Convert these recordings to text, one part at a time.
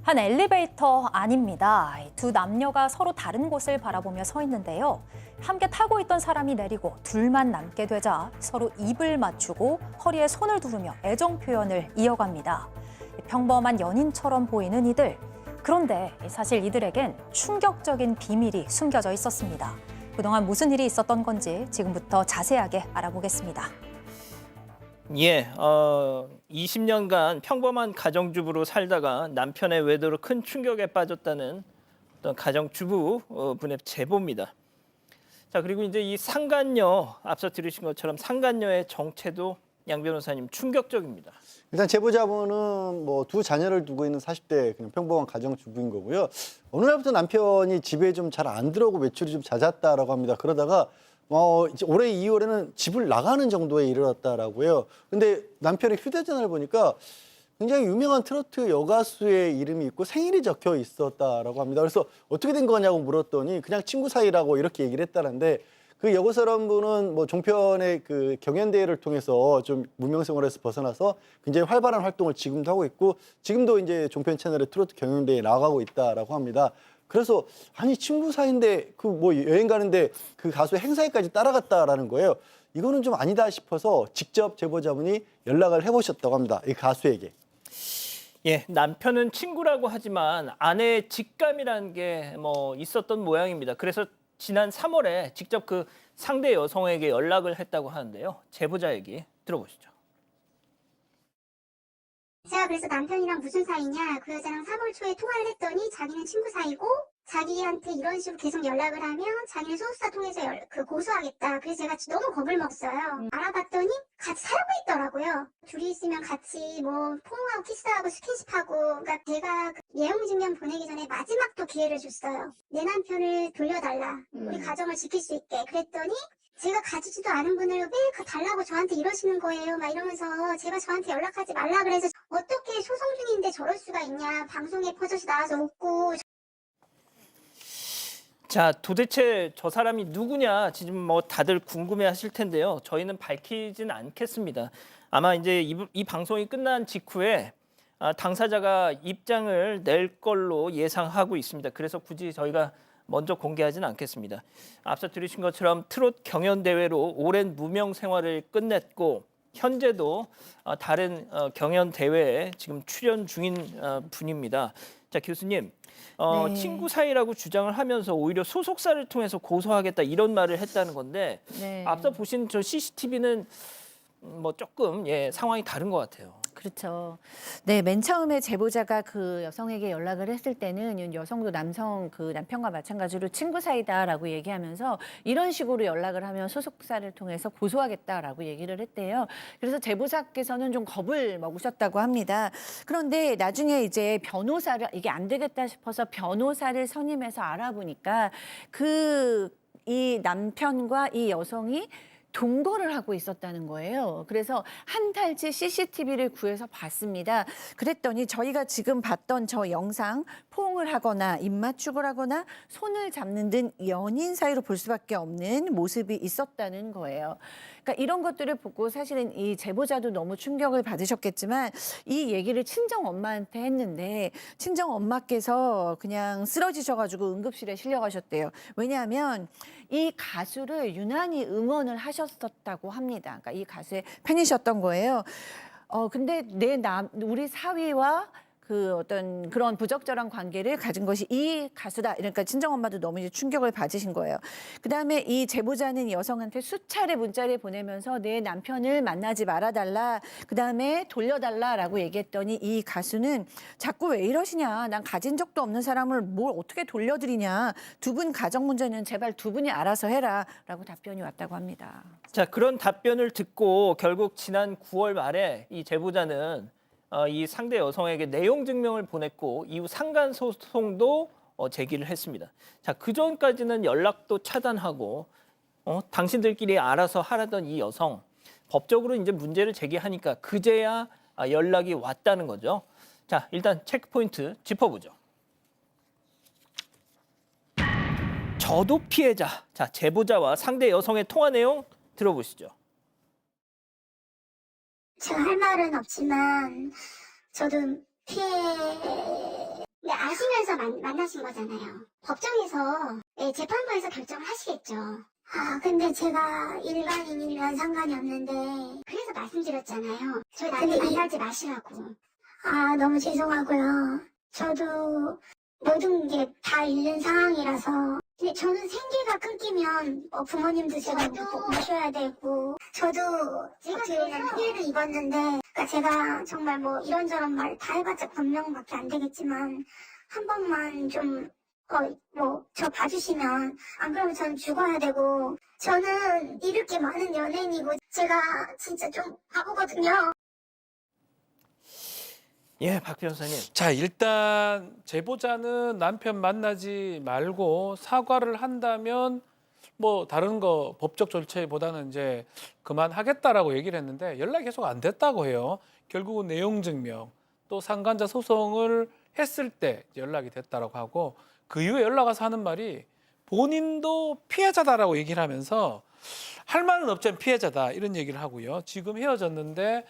한 엘리베이터 안입니다. 두 남녀가 서로 다른 곳을 바라보며 서 있는데요. 함께 타고 있던 사람이 내리고 둘만 남게 되자 서로 입을 맞추고 허리에 손을 두르며 애정 표현을 이어갑니다. 평범한 연인처럼 보이는 이들. 그런데 사실 이들에겐 충격적인 비밀이 숨겨져 있었습니다. 그동안 무슨 일이 있었던 건지 지금부터 자세하게 알아보겠습니다. 20년간 평범한 가정주부로 살다가 남편의 외도로 큰 충격에 빠졌다는 어떤 가정주부 분의 제보입니다. 자, 그리고 이제 이 상간녀, 앞서 들으신 것처럼 상간녀의 정체도 양 변호사님 충격적입니다. 일단 제보자분은 뭐 두 자녀를 두고 있는 40대 그냥 평범한 가정주부인 거고요. 어느 날부터 남편이 집에 좀 잘 안 들어오고 외출이 좀 잦았다라고 합니다. 그러다가 이제 올해 2월에는 집을 나가는 정도에 이르렀다라고 해요. 근데 남편의 휴대전화를 보니까 굉장히 유명한 트로트 여가수의 이름이 있고 생일이 적혀 있었다라고 합니다. 그래서 어떻게 된 거냐고 물었더니 그냥 친구 사이라고 이렇게 얘기를 했다는데, 그 여고 사람분은 뭐 종편의 그 경연대회를 통해서 좀 무명생활에서 벗어나서 굉장히 활발한 활동을 지금도 하고 있고, 지금도 이제 종편 채널의 트로트 경연대회에 나가고 있다라고 합니다. 그래서 아니 친구 사이인데 그 뭐 여행 가는데 그 가수 행사에까지 따라갔다라는 거예요. 이거는 좀 아니다 싶어서 직접 제보자분이 연락을 해보셨다고 합니다. 이 가수에게. 예, 남편은 친구라고 하지만 아내의 직감이라는 게 있었던 모양입니다. 그래서 지난 3월에 직접 그 상대 여성에게 연락을 했다고 하는데요. 제보자 얘기 들어보시죠. 제가 그래서 남편이랑 무슨 사이냐, 그 여자랑 3월 초에 통화를 했더니 자기는 친구 사이고 자기한테 이런 식으로 계속 연락을 하면 자기는 소속사 통해서 고소하겠다. 그래서 제가 너무 겁을 먹었어요. 알아봤더니 같이 살고 있더라고요. 둘이 있으면 같이 뭐 포옹하고 키스하고 스킨십하고, 그러니까 제가 그 예용 증명 보내기 전에 마지막 또 기회를 줬어요. 내 남편을 돌려달라. 우리 가정을 지킬 수 있게. 그랬더니 제가 가지지도 않은 분을 왜 달라고 저한테 이러시는 거예요, 막 이러면서 제가 저한테 연락하지 말라 그래서 어떻게 소송 중인데 저럴 수가 있냐, 방송에 퍼져서 나와서 웃고. 자, 도대체 저 사람이 누구냐 지금 다들 궁금해하실 텐데요. 저희는 밝히진 않겠습니다. 아마 이제 이 방송이 끝난 직후에 당사자가 입장을 낼 걸로 예상하고 있습니다. 그래서 굳이 저희가 먼저 공개하지는 않겠습니다. 앞서 들으신 것처럼 트롯 경연 대회로 오랜 무명 생활을 끝냈고 현재도 다른 경연 대회에 지금 출연 중인 분입니다. 자, 교수님, 네. 친구 사이라고 주장을 하면서 오히려 소속사를 통해서 고소하겠다 이런 말을 했다는 건데, 네. 앞서 보신 저 CCTV는 조금 상황이 다른 것 같아요. 그렇죠. 네, 맨 처음에 제보자가 그 여성에게 연락을 했을 때는 여성도 그 남편과 마찬가지로 친구 사이다라고 얘기하면서 이런 식으로 연락을 하면 소속사를 통해서 고소하겠다라고 얘기를 했대요. 그래서 제보자께서는 좀 겁을 먹으셨다고 합니다. 그런데 나중에 이제 이게 안 되겠다 싶어서 변호사를 선임해서 알아보니까 이 남편과 이 여성이 동거를 하고 있었다는 거예요. 그래서 한 달치 CCTV를 구해서 봤습니다. 그랬더니 저희가 지금 봤던 저 영상, 포옹을 하거나 입맞춤을 하거나 손을 잡는 등 연인 사이로 볼 수밖에 없는 모습이 있었다는 거예요. 그러니까 이런 것들을 보고 사실은 이 제보자도 너무 충격을 받으셨겠지만 이 얘기를 친정 엄마한테 했는데 친정 엄마께서 그냥 쓰러지셔가지고 응급실에 실려가셨대요. 왜냐하면 이 가수를 유난히 응원을 하셨었다고 합니다. 그러니까 이 가수의 팬이셨던 거예요. 근데 우리 사위와 그 어떤 그런 부적절한 관계를 가진 것이 이 가수다. 그러니까 친정엄마도 너무 이제 충격을 받으신 거예요. 그다음에 이 제보자는 여성한테 수차례 문자를 보내면서 내 남편을 만나지 말아달라. 그다음에 돌려달라라고 얘기했더니 이 가수는 자꾸 왜 이러시냐. 난 가진 적도 없는 사람을 뭘 어떻게 돌려드리냐. 두 분 가정 문제는 제발 두 분이 알아서 해라. 라고 답변이 왔다고 합니다. 자, 그런 답변을 듣고 결국 지난 9월 말에 이 제보자는 이 상대 여성에게 내용 증명을 보냈고 이후 상간 소송도 제기를 했습니다. 자, 그 전까지는 연락도 차단하고 당신들끼리 알아서 하라던 이 여성, 법적으로 이제 문제를 제기하니까 그제야 연락이 왔다는 거죠. 자, 일단 체크 포인트 짚어보죠. 저도 피해자. 자, 제보자와 상대 여성의 통화 내용 들어보시죠. 제가 할 말은 없지만 저도 피해 만나신 거잖아요. 법정에서, 예, 재판부에서 결정을 하시겠죠. 근데 제가 일반인이면 상관이 없는데, 그래서 말씀드렸잖아요. 저희 나중에 만나지 마시라고. 너무 죄송하고요. 저도 모든 게 다 잃는 상황이라서. 근데 저는 생계가 끊기면 부모님도 제가 모셔야 되고, 저도 제가 피해를 입었는데, 그러니까 제가 정말 뭐 이런저런 말 다 해봤자 변명밖에 안 되겠지만, 한 번만 좀 저 봐주시면, 안 그러면 저는 죽어야 되고, 저는 잃을 게 많은 연예인이고, 제가 진짜 좀 바보거든요. 예, 박 변호사님. 자, 일단 제보자는 남편 만나지 말고 사과를 한다면 뭐 다른 거 법적 절차보다는 이제 그만하겠다라고 얘기를 했는데 연락이 계속 안 됐다고 해요. 결국은 내용 증명 또 상간자 소송을 했을 때 연락이 됐다라고 하고 그 이후에 연락 와서 하는 말이 본인도 피해자다라고 얘기를 하면서 할 말은 없지만 피해자다 이런 얘기를 하고요. 지금 헤어졌는데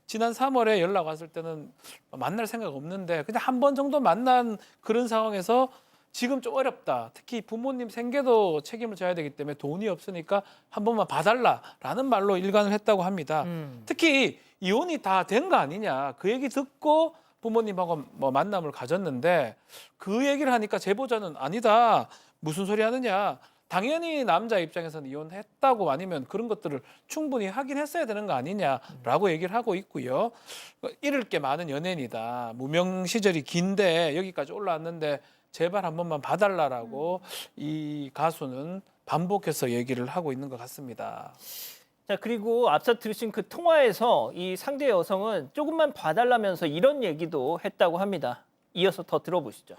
지난 3월에 연락 왔을 때는 만날 생각 없는데 그냥 한 번 정도 만난 그런 상황에서 지금 좀 어렵다. 특히 부모님 생계도 책임을 져야 되기 때문에 돈이 없으니까 한 번만 봐달라라는 말로 일관을 했다고 합니다. 특히 이혼이 다 된 거 아니냐. 그 얘기 듣고 부모님하고 뭐 만남을 가졌는데 그 얘기를 하니까 제보자는 아니다. 무슨 소리 하느냐. 당연히 남자 입장에서는 이혼했다고 아니면 그런 것들을 충분히 확인했어야 되는 거 아니냐라고 얘기를 하고 있고요. 잃을 게 많은 연예인이다. 무명 시절이 긴데 여기까지 올라왔는데 제발 한 번만 봐달라라고 이 가수는 반복해서 얘기를 하고 있는 것 같습니다. 자, 그리고 앞서 들으신 그 통화에서 이 상대 여성은 조금만 봐달라면서 이런 얘기도 했다고 합니다. 이어서 더 들어보시죠.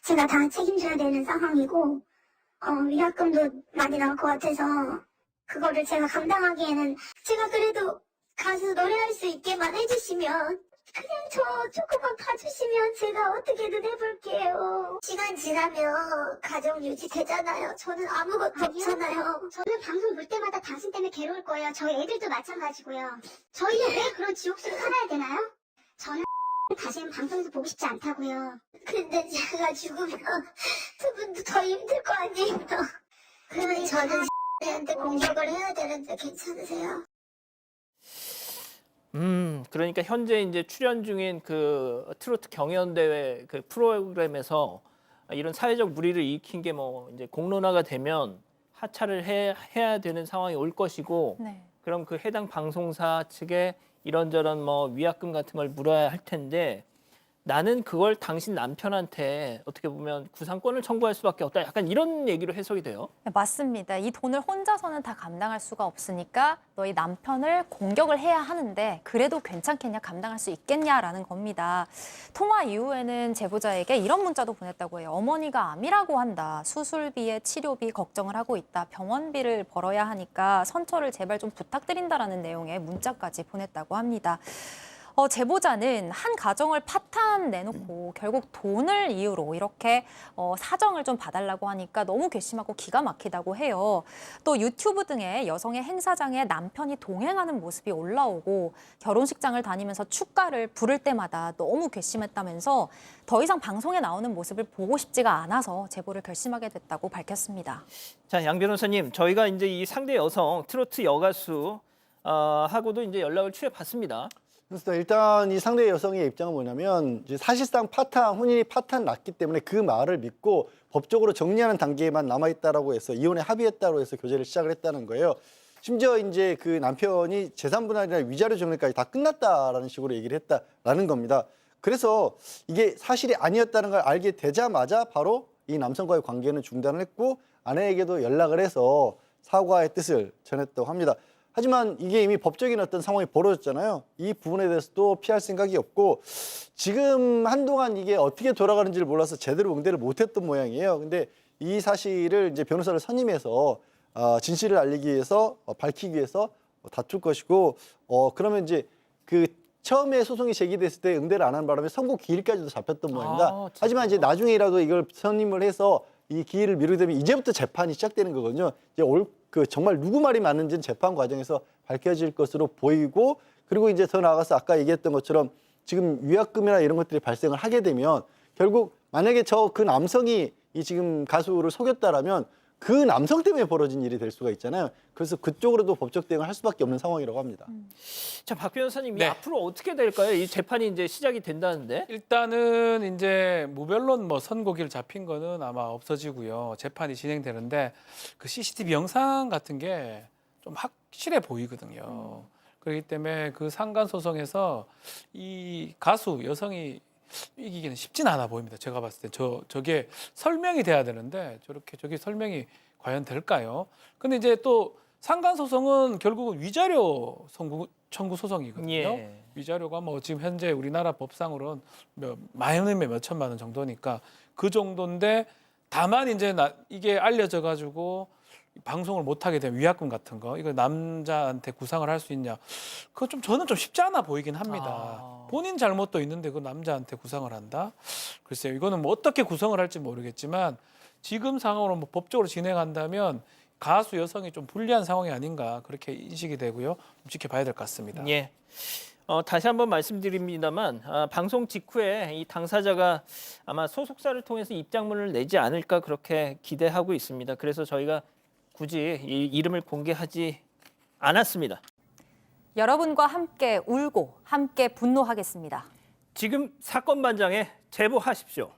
제가 다 책임져야 되는 상황이고, 위약금도 많이 나올 것 같아서, 그거를 제가 감당하기에는, 제가 그래도 가수 노래할 수 있게만 해주시면, 그냥 저 조금만 봐주시면 제가 어떻게든 해볼게요. 시간 지나면 가정 유지 되잖아요. 저는 아무것도 없잖아요. 저는 방송 볼 때마다 당신 때문에 괴로울 거예요. 저희 애들도 마찬가지고요. 저희는 왜 그런 지옥식을 살아야 되나요? 저는 다시는 방송에서 보고 싶지 않다고요. 근데 제가 죽으면 두 분도 더 힘들 거 아니에요. 그러면 저는 한테 공격을 해야 되는데 괜찮으세요? 그러니까 현재 이제 출연 중인 그 트로트 경연대회 그 프로그램에서 이런 사회적 물의를 일으킨 게 뭐 이제 공론화가 되면 하차를 해야 되는 상황이 올 것이고, 네. 그럼 그 해당 방송사 측에 이런저런 뭐 위약금 같은 걸 물어야 할 텐데 나는 그걸 당신 남편한테 어떻게 보면 구상권을 청구할 수밖에 없다. 약간 이런 얘기로 해석이 돼요. 네, 맞습니다. 이 돈을 혼자서는 다 감당할 수가 없으니까 너희 남편을 공격을 해야 하는데 그래도 괜찮겠냐, 감당할 수 있겠냐라는 겁니다. 통화 이후에는 제보자에게 이런 문자도 보냈다고 해요. 어머니가 암이라고 한다. 수술비에 치료비 걱정을 하고 있다. 병원비를 벌어야 하니까 선처를 제발 좀 부탁드린다라는 내용의 문자까지 보냈다고 합니다. 제보자는 한 가정을 파탄 내놓고 결국 돈을 이유로 이렇게 사정을 좀 봐달라고 하니까 너무 괘씸하고 기가 막히다고 해요. 또 유튜브 등의 여성의 행사장에 남편이 동행하는 모습이 올라오고 결혼식장을 다니면서 축가를 부를 때마다 너무 괘씸했다면서 더 이상 방송에 나오는 모습을 보고 싶지가 않아서 제보를 결심하게 됐다고 밝혔습니다. 자, 양 변호사님, 저희가 이제 이 상대 여성 트로트 여가수 하고도 이제 연락을 취해봤습니다. 그래서 일단 이 상대 여성의 입장은 뭐냐면 이제 사실상 혼인이 파탄 났기 때문에 그 말을 믿고 법적으로 정리하는 단계에만 남아있다라고 해서 이혼에 합의했다고 해서 교제를 시작을 했다는 거예요. 심지어 이제 그 남편이 재산 분할이나 위자료 정리까지 다 끝났다라는 식으로 얘기를 했다라는 겁니다. 그래서 이게 사실이 아니었다는 걸 알게 되자마자 바로 이 남성과의 관계는 중단을 했고 아내에게도 연락을 해서 사과의 뜻을 전했다고 합니다. 하지만 이게 이미 법적인 어떤 상황이 벌어졌잖아요. 이 부분에 대해서도 피할 생각이 없고 지금 한동안 이게 어떻게 돌아가는지를 몰라서 제대로 응대를 못했던 모양이에요. 근데 이 사실을 이제 변호사를 선임해서 진실을 알리기 위해서 밝히기 위해서 다툴 것이고 그러면 이제 그 처음에 소송이 제기됐을 때 응대를 안 한 바람에 선고 기일까지도 잡혔던 모양입니다. 하지만 이제 나중에라도 이걸 선임을 해서 이 기일을 미루게 되면 이제부터 재판이 시작되는 거거든요. 이제 정말 누구 말이 맞는지는 재판 과정에서 밝혀질 것으로 보이고 그리고 이제 더 나아가서 아까 얘기했던 것처럼 지금 위약금이나 이런 것들이 발생을 하게 되면 결국 만약에 그 남성이 이 지금 가수를 속였다라면 그 남성 때문에 벌어진 일이 될 수가 있잖아요. 그래서 그쪽으로도 법적 대응을 할 수밖에 없는 상황이라고 합니다. 자, 박 변호사님, 네. 앞으로 어떻게 될까요? 이 재판이 이제 시작이 된다는데. 일단은 이제 무변론 뭐 선고기를 잡힌 거는 아마 없어지고요. 재판이 진행되는데 그 CCTV 영상 같은 게 좀 확실해 보이거든요. 그렇기 때문에 그 상간 소송에서 이 가수 여성이 이기기는 쉽진 않아 보입니다. 제가 봤을 때 저게 설명이 돼야 되는데 저게 설명이 과연 될까요? 근데 이제 또 상간 소송은 결국은 위자료 청구 소송이거든요. 예. 위자료가 뭐 지금 현재 우리나라 법상으로는 많으면 몇 천만 원 정도니까 그 정도인데 다만 이제 이게 알려져 가지고 방송을 못 하게 되면 위약금 같은 거 이거 남자한테 구상을 할 수 있냐? 그거 저는 좀 쉽지 않아 보이긴 합니다. 본인 잘못도 있는데 그 남자한테 구상을 한다? 글쎄요. 이거는 뭐 어떻게 구성을 할지 모르겠지만 지금 상황으로 뭐 법적으로 진행한다면 가수 여성이 좀 불리한 상황이 아닌가 그렇게 인식이 되고요. 좀 지켜봐야 될 것 같습니다. 예. 다시 한번 말씀드립니다만 방송 직후에 이 당사자가 아마 소속사를 통해서 입장문을 내지 않을까 그렇게 기대하고 있습니다. 그래서 저희가 굳이 이 이름을 공개하지 않았습니다. 여러분과 함께 울고 함께 분노하겠습니다. 지금 사건 반장에 제보하십시오.